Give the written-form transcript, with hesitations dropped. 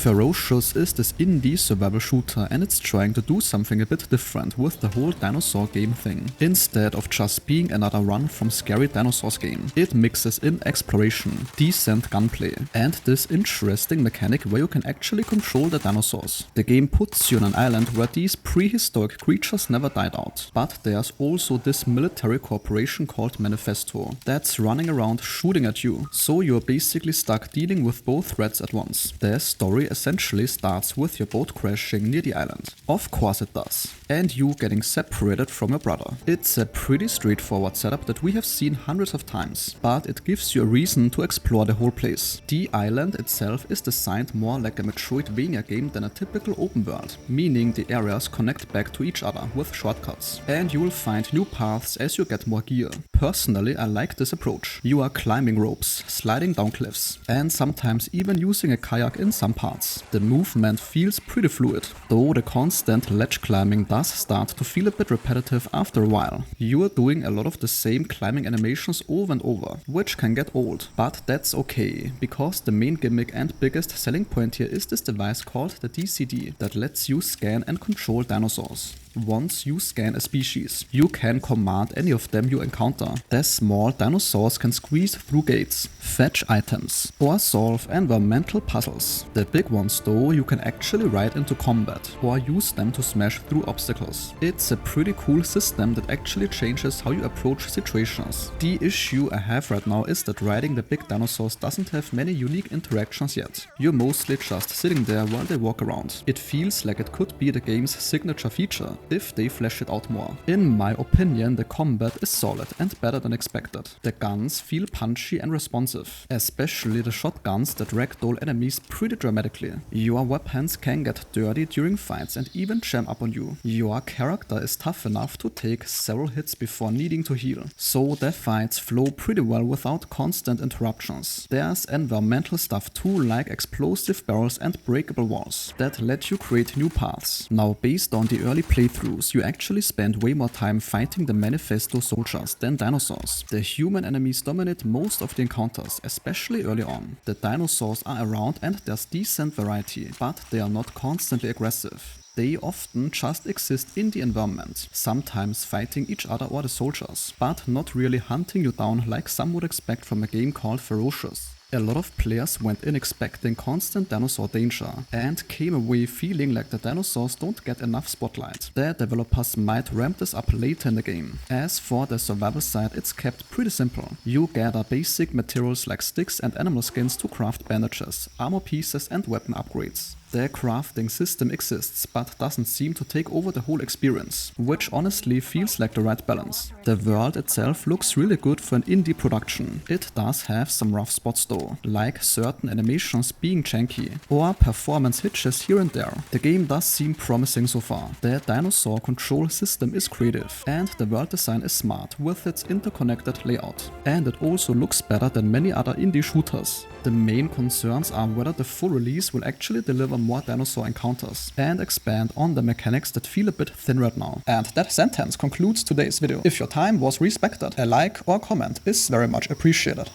FEROCIOUS is this indie survival shooter, and it's trying to do something a bit different with the whole dinosaur game thing. Instead of just being another run from scary dinosaurs game, it mixes in exploration, decent gunplay, and this interesting mechanic where you can actually control the dinosaurs. The game puts you on an island where these prehistoric creatures never died out, but there's also this military corporation called Manifesto that's running around shooting at you, so you're basically stuck dealing with both threats at once. The story essentially starts with your boat crashing near the island. Of course it does. And you getting separated from your brother. It's a pretty straightforward setup that we have seen hundreds of times, but it gives you a reason to explore the whole place. The island itself is designed more like a Metroidvania game than a typical open world, meaning the areas connect back to each other with shortcuts, and you will find new paths as you get more gear. Personally, I like this approach. You are climbing ropes, sliding down cliffs, and sometimes even using a kayak in some parts. The movement feels pretty fluid, though the constant ledge climbing does start to feel a bit repetitive after a while. You are doing a lot of the same climbing animations over and over, which can get old, but that's okay, because the main gimmick and biggest selling point here is this device called the DCD that lets you scan and control dinosaurs. Once you scan a species, you can command any of them you encounter. The small dinosaurs can squeeze through gates, fetch items, or solve environmental puzzles. The big ones though, you can actually ride into combat, or use them to smash through obstacles. It's a pretty cool system that actually changes how you approach situations. The issue I have right now is that riding the big dinosaurs doesn't have many unique interactions yet. You're mostly just sitting there while they walk around. It feels like it could be the game's signature feature if they flesh it out more. In my opinion, the combat is solid and better than expected. The guns feel punchy and responsive, especially the shotguns that ragdoll enemies pretty dramatically. Your weapons can get dirty during fights and even jam up on you. Your character is tough enough to take several hits before needing to heal, so the fights flow pretty well without constant interruptions. There's environmental stuff too, like explosive barrels and breakable walls that let you create new paths. Now, based on the early playthroughs, you actually spend way more time fighting the Manifesto soldiers than dinosaurs. The human enemies dominate most of the encounters, especially early on. The dinosaurs are around and there's decent variety, but they are not constantly aggressive. They often just exist in the environment, sometimes fighting each other or the soldiers, but not really hunting you down like some would expect from a game called FEROCIOUS. A lot of players went in expecting constant dinosaur danger and came away feeling like the dinosaurs don't get enough spotlight. The developers might ramp this up later in the game. As for the survival side, it's kept pretty simple. You gather basic materials like sticks and animal skins to craft bandages, armor pieces and weapon upgrades. The crafting system exists, but doesn't seem to take over the whole experience, which honestly feels like the right balance. The world itself looks really good for an indie production. It does have some rough spots though, like certain animations being janky, or performance hitches here and there. The game does seem promising so far. The dinosaur control system is creative, and the world design is smart with its interconnected layout. And it also looks better than many other indie shooters. The main concerns are whether the full release will actually deliver more dinosaur encounters and expand on the mechanics that feel a bit thin right now. And that sentence concludes today's video. If your time was respected, a like or comment is very much appreciated.